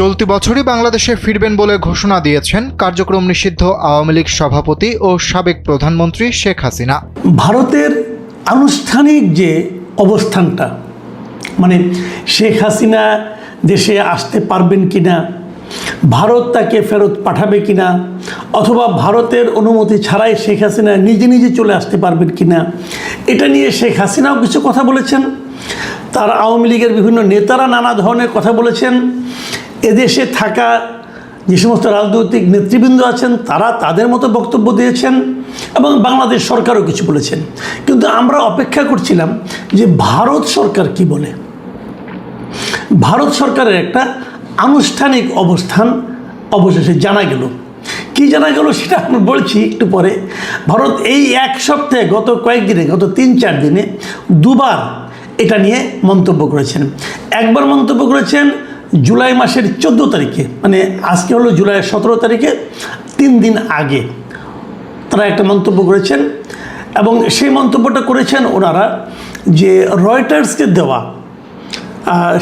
চলতি বছরই বাংলাদেশে ফিরবেন বলে ঘোষণা দিয়েছেন কার্যক্রম নিষিদ্ধ আওয়ামী লীগ সভাপতি ও সাবেক প্রধানমন্ত্রী শেখ হাসিনা। ভারতের আনুষ্ঠানিক যে অবস্থানটা, মানে শেখ হাসিনা দেশে আসতে পারবেন কিনা, ভারত তাকে ফেরত পাঠাবে কিনা, অথবা ভারতের অনুমতি ছাড়াই শেখ হাসিনা নিজে নিজে চলে আসতে পারবেন কিনা, এটা নিয়ে শেখ হাসিনাও কিছু কথা বলেছেন। তার আওয়ামী লীগের বিভিন্ন নেতারা নানা ধরনের কথা বলেছেন। এদেশে থাকা যে সমস্ত রাজনৈতিক নেতৃবৃন্দ আছেন তারা তাদের মতো বক্তব্য দিয়েছেন এবং বাংলাদেশ সরকারও কিছু বলেছেন। কিন্তু আমরা অপেক্ষা করছিলাম যে ভারত সরকার কি বলে। ভারত সরকারের একটা আনুষ্ঠানিক অবস্থান অবশেষে জানা গেল। কি জানা গেল সেটা আমি বলছি একটু পরে। ভারত এই এক সপ্তাহে গত কয়েকদিনে, গত ৩-৪ দিনে দুবার এটা নিয়ে মন্তব্য করেছেন। একবার মন্তব্য করেছেন জুলাই মাসের 14 তারিখে, মানে আজকে হলো জুলাইয়ের 17 তারিখে, 3 দিন আগে তারা একটা মন্তব্য করেছেন। এবং সেই মন্তব্যটা করেছেন ওনারা যে রয়টার্সকে দেওয়া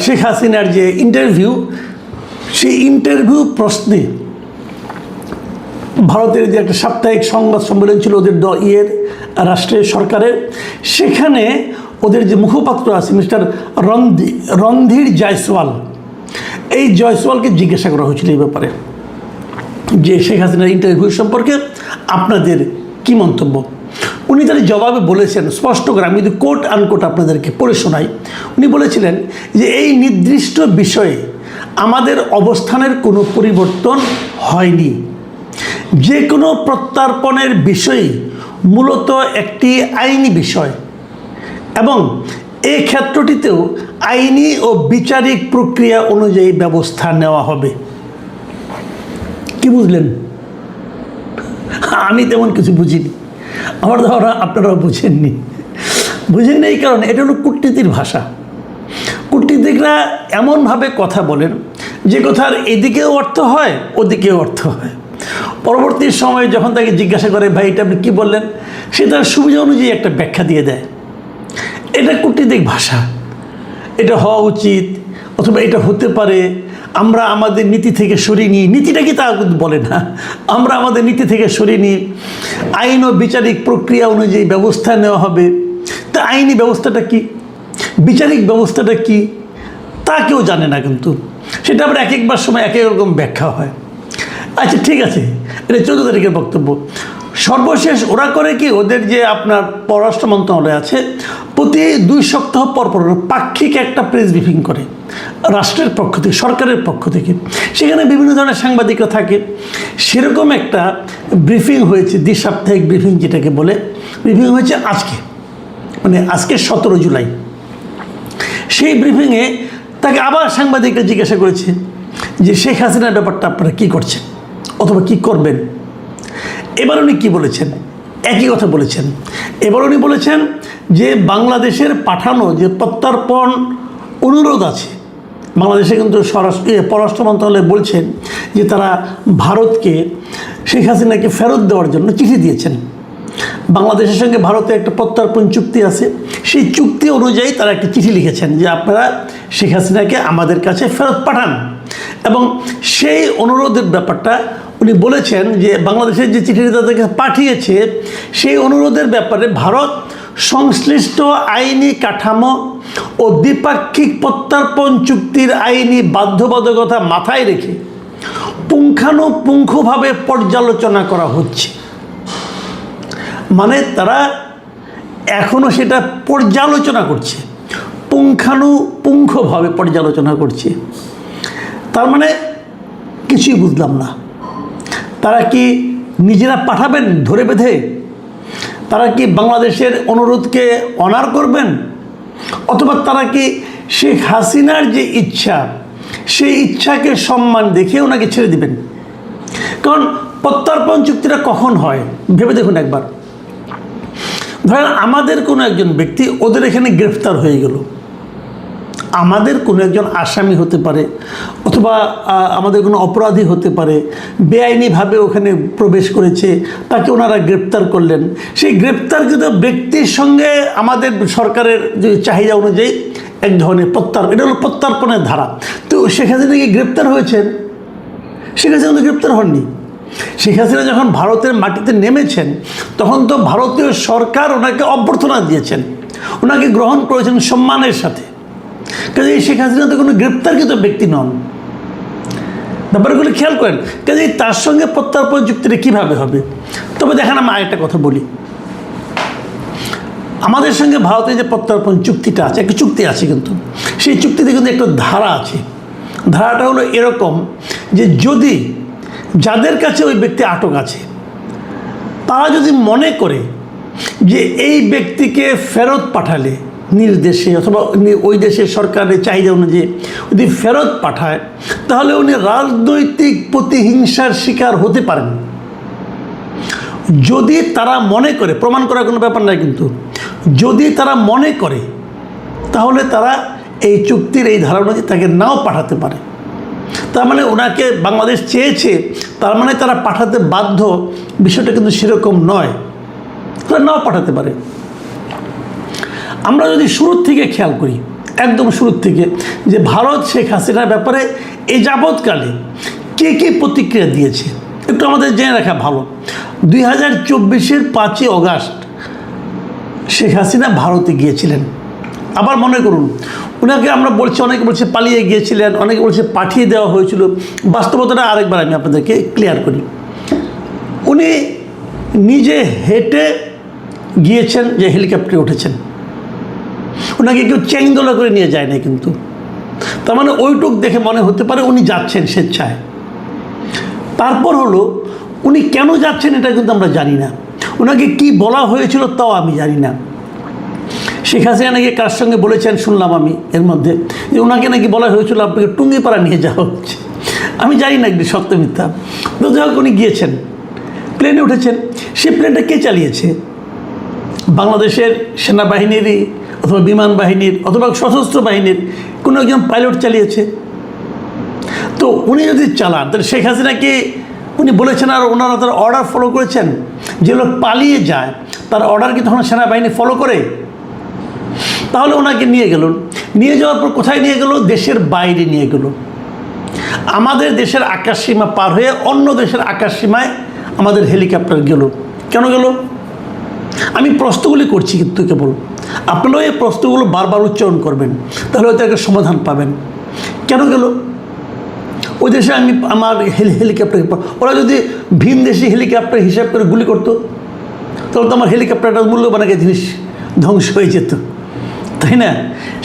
শেখ হাসিনার যে ইন্টারভিউ, সেই ইন্টারভিউ প্রশ্নে ভারতের যে একটা সাপ্তাহিক সংবাদ সম্মেলন ছিল ওদের রাষ্ট্রের সরকারের, সেখানে ওদের যে মুখপাত্র আছে মিস্টার রণধীর জয়সওয়াল, এই জয়সওয়ালকে জিজ্ঞাসা করা হয়েছিল এই ব্যাপারে যে শেখ হাসিনার ইন্টারভিউ সম্পর্কে আপনাদের কি মন্তব্য। উনি তার জবাবে বলেছেন স্পষ্ট করে, আমি যদি কোট আনকোট আপনাদেরকে পড়ে শোনাই। উনি বলেছিলেন যে এই নির্দিষ্ট বিষয়ে আমাদের অবস্থানের কোনো পরিবর্তন হয়নি। যে কোনো প্রত্যর্পণের বিষয়ই মূলত একটি আইনি বিষয় এবং এই ক্ষেত্রটিতেও আইনি ও বিচারিক প্রক্রিয়া অনুযায়ী ব্যবস্থা নেওয়া হবে। কি বুঝলেন? আমি তেমন কিছু বুঝিনি, আমার ধারণা আপনারাও বুঝেননি। বুঝেননি এই কারণে এটা হলো কূটনীতির ভাষা। কূটনীতিকরা এমনভাবে কথা বলেন যে কথার এদিকেও অর্থ হয় ওদিকেও অর্থ হয়। পরবর্তী সময়ে যখন তাকে জিজ্ঞাসা করে ভাই এটা আপনি কী বললেন, সে তার সুবিধা অনুযায়ী একটা ব্যাখ্যা দিয়ে দেয়। এটা কূটনীতিক ভাষা। এটা হওয়া উচিত অথবা এটা হতে পারে, আমরা আমাদের নীতি থেকে সরিয়ে নিই। নীতিটা কি তা বলে না, আমরা আমাদের নীতি থেকে সরিয়ে নিই, আইন ও বিচারিক প্রক্রিয়া অনুযায়ী ব্যবস্থা নেওয়া হবে। তা আইনি ব্যবস্থাটা কি, বিচারিক ব্যবস্থাটা কি, তা কেউ জানে না। কিন্তু সেটা আবার এক একবার সময় এক এক রকম ব্যাখ্যা হয়। আচ্ছা ঠিক আছে, এটা 14 তারিখের বক্তব্য। সর্বশেষ ওরা করে কি, ওদের যে আপনার পররাষ্ট্র মন্ত্রণালয় আছে প্রতি 2 সপ্তাহ পর পর পাক্ষিক একটা প্রেস ব্রিফিং করে রাষ্ট্রের পক্ষ থেকে, সরকারের পক্ষ থেকে। সেখানে বিভিন্ন ধরনের সাংবাদিকরা থাকে। সেরকম একটা ব্রিফিং হয়েছে, দ্বিসাপ্তাহিক ব্রিফিং যেটাকে বলে, ব্রিফিং হয়েছে আজকে, মানে আজকে 17 জুলাই। সেই ব্রিফিংয়ে তাকে আবার সাংবাদিকরা জিজ্ঞাসা করেছে যে শেখ হাসিনার ব্যাপারটা আপনারা কী করছেন অথবা কী করবেন। এবার উনি কী বলেছেন? একই কথা বলেছেন। এবার উনি বলেছেন যে বাংলাদেশের পাঠানো যে প্রত্যর্পণ অনুরোধ আছে, বাংলাদেশে কিন্তু পররাষ্ট্র মন্ত্রণালয় বলছেন যে তারা ভারতকে শেখ হাসিনাকে ফেরত দেওয়ার জন্য চিঠি দিয়েছেন। বাংলাদেশের সঙ্গে ভারতের একটা প্রত্যর্পণ চুক্তি আছে, সেই চুক্তি অনুযায়ী তারা একটা চিঠি লিখেছেন যে আপনারা শেখ হাসিনাকে আমাদের কাছে ফেরত পাঠান। এবং সেই অনুরোধের ব্যাপারটা উনি বলেছেন যে বাংলাদেশের যে চিঠিটা তাদেরকে পাঠিয়েছে সেই অনুরোধের ব্যাপারে ভারত সংশ্লিষ্ট আইনি কাঠামো ও দ্বিপাক্ষিক প্রত্যর্পণ চুক্তির আইনি বাধ্যবাধকতা মাথায় রেখে পুঙ্খানুপুঙ্খভাবে পর্যালোচনা করা হচ্ছে। মানে তারা এখনও সেটা পর্যালোচনা করছে, পুঙ্খানুপুঙ্খভাবে পর্যালোচনা করছে। তার মানে কিছুই বুঝলাম না। তারা কি নিজেরা পাঠাবেন ধরে বেঁধে? তারা কি বাংলাদেশের অনুরোধকে অনার করবেন? অথবা তারা কি শেখ হাসিনার যে ইচ্ছা সেই ইচ্ছাকে সম্মান দেখে ওনাকে ছেড়ে দিবেন? কারণ প্রত্যর্পণ চুক্তিটা কখন হয় ভেবে দেখুন একবার। ধরেন আমাদের কোনো একজন ব্যক্তি ওদের এখানে গ্রেফতার হয়ে গেল, আমাদের কোনো একজন আসামি হতে পারে অথবা আমাদের কোনো অপরাধী হতে পারে, বেআইনিভাবে ওখানে প্রবেশ করেছে, তাকে ওনারা গ্রেপ্তার করলেন। সেই গ্রেপ্তারকৃত ব্যক্তির সঙ্গে আমাদের সরকারের যে চাহিদা অনুযায়ী এক ধরনের এটা হলো প্রত্যার্পণের ধারা। তো শেখ হাসিনা কি গ্রেপ্তার হয়েছেন? শেখ হাসিনা তো গ্রেপ্তার হননি। শেখ হাসিনা যখন ভারতের মাটিতে নেমেছেন তখন তো ভারতীয় সরকার ওনাকে অভ্যর্থনা দিয়েছেন, ওনাকে গ্রহণ করেছেন সম্মানের সাথে। কাজে শেখ হাসিনা তো কোনো গ্রেপ্তারকৃত ব্যক্তি নন। ব্যাপারগুলো খেয়াল করেন। কাজে তার সঙ্গে প্রত্যার্পণ চুক্তিটা কীভাবে হবে? তবে দেখেন, আমি আরেকটা কথা বলি। আমাদের সঙ্গে ভারতের যে প্রত্যার্পণ চুক্তিটা আছে, একটা চুক্তি আছে, কিন্তু সেই চুক্তিতে কিন্তু একটা ধারা আছে। ধারাটা হলো এরকম যে যদি যাদের কাছে ওই ব্যক্তি আটক আছে তারা যদি মনে করে যে এই ব্যক্তিকে ফেরত পাঠালে নিজ দেশে অথবা ওই দেশের সরকারের চাহিদা অনুযায়ী যদি ফেরত পাঠায় তাহলে উনি রাজনৈতিক প্রতিহিংসার শিকার হতে পারেন। যদি তারা মনে করে, প্রমাণ করার কোনো ব্যাপার নাই, কিন্তু যদি তারা মনে করে তাহলে তারা এই চুক্তির এই ধারা অনুযায়ী তাকে নাও পাঠাতে পারে। তার মানে ওনাকে বাংলাদেশ চেয়েছে, তার মানে তারা পাঠাতে বাধ্য, বিষয়টা কিন্তু সেরকম নয়, তারা নাও পাঠাতে পারে। আমরা যদি শুরুর থেকে খেয়াল করি, একদম শুরুর থেকে, যে ভারত শেখ হাসিনার ব্যাপারে এই যাবৎকালে কে কে প্রতিক্রিয়া দিয়েছে একটু আমাদের জেনে রাখা ভালো। 2024-এর 5ই অগাস্ট শেখ হাসিনা ভারতে গিয়েছিলেন। আবার মনে করুন, ওনাকে আমরা বলছি, অনেকে বলছে পালিয়ে গিয়েছিলেন, অনেকে বলছে পাঠিয়ে দেওয়া হয়েছিল। বাস্তবতাটা আরেকবার আমি আপনাদেরকে ক্লিয়ার করি। উনি নিজে হেঁটে গিয়েছেন, যে হেলিকপ্টারে উঠেছেন, ওনাকে কেউ চেংদোলা করে নিয়ে যায় না। কিন্তু তার মানে ওইটুক দেখে মনে হতে পারে উনি যাচ্ছেন স্বেচ্ছায়। তারপর হলো উনি কেন যাচ্ছেন এটা কিন্তু আমরা জানি না। ওনাকে কি বলা হয়েছিল তাও আমি জানি না। শেখ হাসিনা নাকি কার সঙ্গে বলেছেন শুনলাম আমি এর মধ্যে, যে ওনাকে নাকি বলা হয়েছিল আপনাকে টুঙ্গিপাড়া নিয়ে যাওয়া হচ্ছে। আমি জানি না একটু সত্য মিথ্যা। তো যাই হোক, উনি গিয়েছেন, প্লেনে উঠেছেন। সেই প্লেনটা কে চালিয়েছে? বাংলাদেশের সেনাবাহিনীরই অথবা বিমান বাহিনীর অথবা সশস্ত্র বাহিনীর কোনো একজন পাইলট চালিয়েছে। তো উনি যদি চালান তাহলে শেখ হাসিনাকে উনি বলেছেন আর ওনারা তার অর্ডার ফলো করেছেন? যে লোক পালিয়ে যায় তার অর্ডার কি তখন সেনাবাহিনী ফলো করে? তাহলে ওনাকে নিয়ে গেল, নিয়ে যাওয়ার পর কোথায় নিয়ে গেল? দেশের বাইরে নিয়ে গেল। আমাদের দেশের আকাশসীমা পার হয়ে অন্য দেশের আকাশসীমায় আমাদের হেলিকপ্টার গেল। কেন গেল? আমি প্রশ্নগুলি করছি, কিন্তু কেবল আপনারাও এই প্রশ্নগুলো বারবার উচ্চারণ করবেন, তাহলে হয়তো একটা সমাধান পাবেন। কেন গেল ওই দেশে? আমি আমার হেলিকপ্টার, ওরা যদি ভিন দেশি হেলিকপ্টার হিসাব করে গুলি করতো তাহলে তো আমার হেলিকপ্টারটা মূল্যবান একটা জিনিস ধ্বংস হয়ে যেত, তাই না?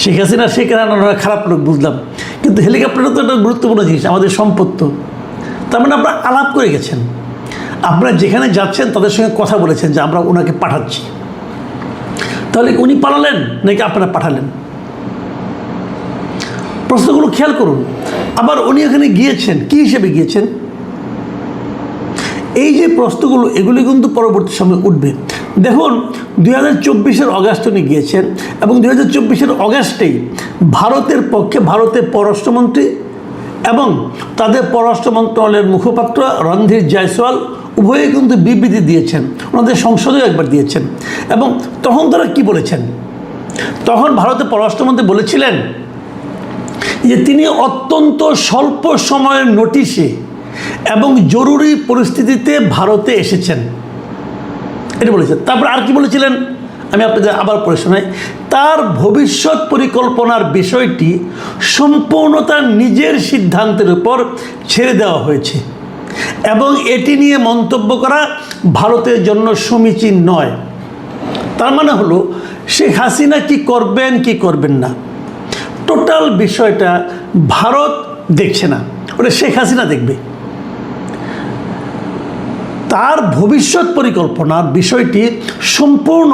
শেখ হাসিনা শেখ রানা খারাপ লোক বুঝলাম, কিন্তু হেলিকপ্টারটা তো একটা গুরুত্বপূর্ণ জিনিস, আমাদের সম্পদ। তার মানে আপনারা আলাপ করে গেছেন, আপনারা যেখানে যাচ্ছেন তাদের সঙ্গে কথা বলেছেন যে আমরা ওনাকে পাঠাচ্ছি। তাহলে উনি পালালেন নাকি আপনারা পাঠালেন? প্রশ্নগুলো খেয়াল করুন। আবার উনি এখানে গিয়েছেন কী হিসেবে গিয়েছেন? এই যে প্রশ্নগুলো, এগুলি কিন্তু পরবর্তী সময় উঠবে। দেখুন, 2024-এর অগাস্ট উনি গিয়েছেন এবং 2024-এর অগাস্টেই ভারতের পক্ষে ভারতের পররাষ্ট্রমন্ত্রী এবং তাদের পররাষ্ট্র মন্ত্রণালয়ের মুখপাত্র রণধীর জয়সওয়াল উভয়ে কিন্তু বিবৃতি দিয়েছেন, ওনাদের সংসদেও একবার দিয়েছেন। এবং তখন তারা কি বলেছেন? তখন ভারতের পররাষ্ট্রমন্ত্রী বলেছিলেন যে তিনি অত্যন্ত স্বল্প সময়ের নোটিশে এবং জরুরি পরিস্থিতিতে ভারতে এসেছেন, এটা বলেছেন। তারপর আর কি বলেছিলেন আমি আপনাদের আবার পড়ে শোনাই। তার ভবিষ্যৎ পরিকল্পনার বিষয়টি সম্পূর্ণ তার নিজের সিদ্ধান্তের উপর ছেড়ে দেওয়া হয়েছে এবং এটি নিয়ে মন্তব্য করা ভারতের জন্য সমীচীন নয়। তার মানে হলো শেখ হাসিনা কি করবেন কি করবেন না, টোটাল বিষয়টা ভারত দেখছে না, ওটা শেখ হাসিনা দেখবে। তার ভবিষ্যৎ পরিকল্পনার বিষয়টি সম্পূর্ণ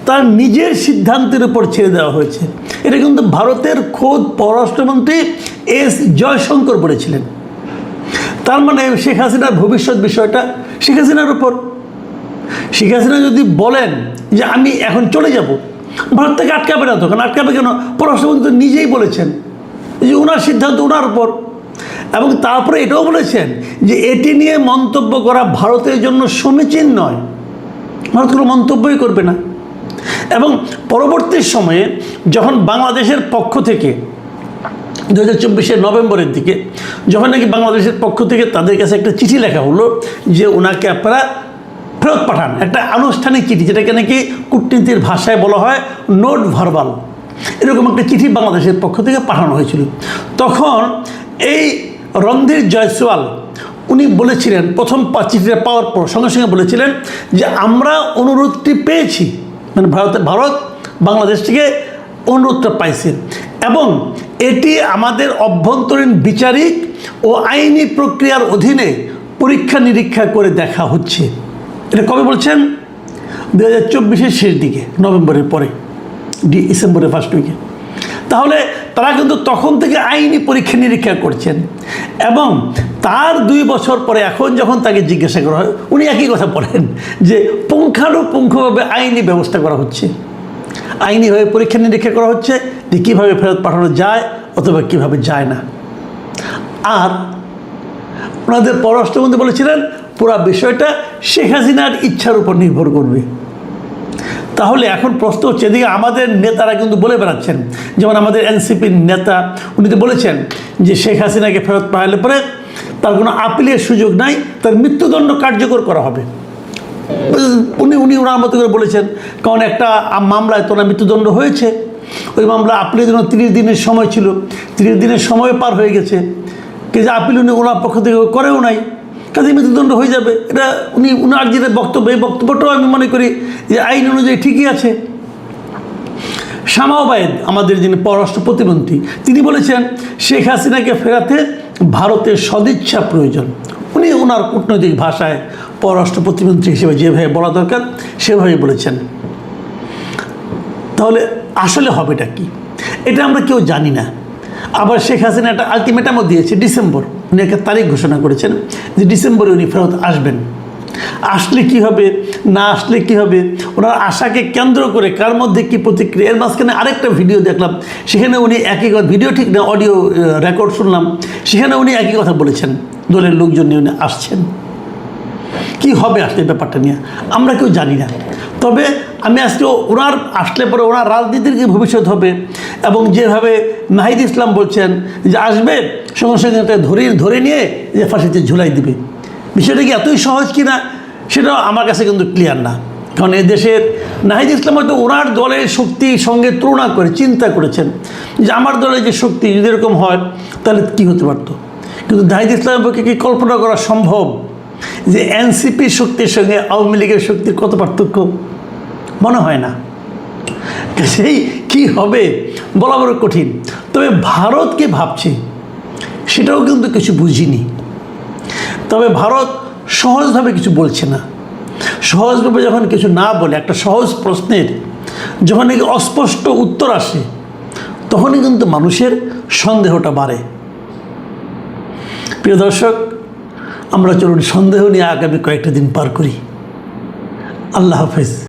তার নিজের সিদ্ধান্তের উপর ছেড়ে দেওয়া হয়েছে। এটা কিন্তু ভারতের খোদ পররাষ্ট্রমন্ত্রী এস জয়শঙ্কর বলেছিলেন। তার মানে শেখ হাসিনার ভবিষ্যৎ বিষয়টা শেখ হাসিনার উপর। শেখ হাসিনা যদি বলেন যে আমি এখন চলে যাব, ভারত থেকে আটকাবে না, তখন আটকাবে কেন? পররাষ্ট্রমন্ত্রী নিজেই বলেছেন যে ওনার সিদ্ধান্ত ওনার উপর। এবং তারপরে এটাও বলেছেন যে এটি নিয়ে মন্তব্য করা ভারতের জন্য সমীচীন নয়, ভারত কোনো মন্তব্যই করবে না। এবং পরবর্তী সময়ে যখন বাংলাদেশের পক্ষ থেকে 2024 নভেম্বরের দিকে যখন নাকি বাংলাদেশের পক্ষ থেকে তাদের কাছে একটা চিঠি লেখা হলো যে ওনাকে আপনারা ফেরত পাঠান, একটা আনুষ্ঠানিক চিঠি, যেটাকে নাকি কূটনীতির ভাষায় বলা হয় নোট ভার্বাল, এরকম একটা চিঠি বাংলাদেশের পক্ষ থেকে পাঠানো হয়েছিল। তখন এই রণধীর জয়সওয়াল উনি বলেছিলেন, প্রথম চিঠিটা পাওয়ার পর সঙ্গে সঙ্গে বলেছিলেন যে আমরা অনুরোধটি পেয়েছি, মানে ভারত বাংলাদেশ থেকে অনুরোধটা পাইছে এবং এটি আমাদের অভ্যন্তরীণ বিচারিক ও আইনি প্রক্রিয়ার অধীনে পরীক্ষা নিরীক্ষা করে দেখা হচ্ছে। এটা কবে বলছেন? 2024 শেষ দিকে, নভেম্বরের পরে, ডিসেম্বরের ফার্স্ট উইকে। তাহলে তারা কিন্তু তখন থেকে আইনি পরীক্ষা নিরীক্ষা করছেন এবং তার 2 বছর পরে এখন যখন তাকে জিজ্ঞাসা করা হয় উনি একই কথা বলেন যে পুঙ্খানুপুঙ্খভাবে আইনি ব্যবস্থা করা হচ্ছে, আইনিভাবে পরীক্ষা নিরীক্ষা করা হচ্ছে যে কীভাবে ফেরত পাঠানো যায় অথবা কীভাবে যায় না। আর ওনাদের পররাষ্ট্রমন্ত্রী বলেছিলেন পুরো বিষয়টা শেখ হাসিনার ইচ্ছার উপর নির্ভর করবে। তাহলে এখন প্রশ্ন হচ্ছে, এদিকে আমাদের নেতারা কিন্তু বলে বেড়াচ্ছেন, যেমন আমাদের এনসিপির নেতা উনি তো বলেছেন যে শেখ হাসিনাকে ফেরত পাঠালে পরে তার কোনো আপিলের সুযোগ নাই, তার মৃত্যুদণ্ড কার্যকর করা হবে। উনি ওনার মতো করে বলেছেন, কারণ একটা মামলায় তো ওনার মৃত্যুদণ্ড হয়েছে, ওই মামলা আপিলের জন্য 30 দিনের সময় ছিল, 30 দিনের সময় পার হয়ে গেছে, কিন্তু আপিল উনি ওনার পক্ষ থেকে করেও নাই, কাজে মৃত্যুদণ্ড হয়ে যাবে। এটা উনার যে বক্তব্য, এই বক্তব্যটাও আমি মনে করি যে আইন অনুযায়ী ঠিকই আছে। শামা ওবায়েদ আমাদের যিনি পররাষ্ট্র প্রতিমন্ত্রী, তিনি বলেছেন শেখ হাসিনাকে ফেরাতে ভারতের সদিচ্ছা প্রয়োজন। উনি ওনার কূটনৈতিক ভাষায় পররাষ্ট্র প্রতিমন্ত্রী হিসেবে যেভাবে বলা দরকার সেভাবেই বলেছেন। তাহলে আসলে হবেটা কি এটা আমরা কেউ জানি না। আবার শেখ হাসিনা একটা আলটিমেটামও দিয়েছে, ডিসেম্বর, উনি একটা তারিখ ঘোষণা করেছেন যে ডিসেম্বরে উনি ফেরত আসবেন। আসলে কি হবে, না আসলে কি হবে, ওনার আশাকে কেন্দ্র করে কার মধ্যে কি প্রতিক্রিয়া। এর মাঝখানে আরেকটা ভিডিও দেখলাম, সেখানে উনি একই কথা, ভিডিও ঠিক না, অডিও রেকর্ড শুনলাম, সেখানে উনি একই কথা বলেছেন, দলের লোকজন নিয়ে উনি আসছেন। কি হবে আসলে ব্যাপারটা নিয়ে আমরা কেউ জানি না। তবে আমি আজকে ওনার আসলে পরে ওনার রাজনীতির কি ভবিষ্যৎ হবে, এবং যেভাবে নাহিদ ইসলাম বলছেন যে আসবে সঙ্গে সঙ্গে ধরে নিয়ে যে ফাঁসিতে ঝুলাই দিবে, বিষয়টা কি এতই সহজ কি না সেটাও আমার কাছে কিন্তু ক্লিয়ার না। কারণ এই দেশের নাহিদ ইসলাম হয়তো ওনার দলের শক্তির সঙ্গে তুলনা করে চিন্তা করেছেন যে আমার দলের যে শক্তি যদি এরকম হয় তাহলে কী হতে পারতো, কিন্তু নাহিদ ইসলামের পক্ষে কি কল্পনা করা সম্ভব যে এনসিপির শক্তির সঙ্গে আওয়ামী লীগের শক্তির কত পার্থক্য? মনে হয় না। সেই কী হবে বলা বড় কঠিন। তবে ভারত কি ভাবছে সেটাও কিন্তু কিছু বুঝিনি। তবে ভারত সহজভাবে কিছু বলছে না। সহজভাবে যখন কিছু না বলে, একটা সহজ প্রশ্নের যখন নাকি অস্পষ্ট উত্তর আসে তখনই কিন্তু মানুষের সন্দেহটা বাড়ে। প্রিয় দর্শক, আমরা চলুন সন্দেহ নিয়ে আগামী কয়েকটা দিন পার করি। আল্লাহ হাফেজ।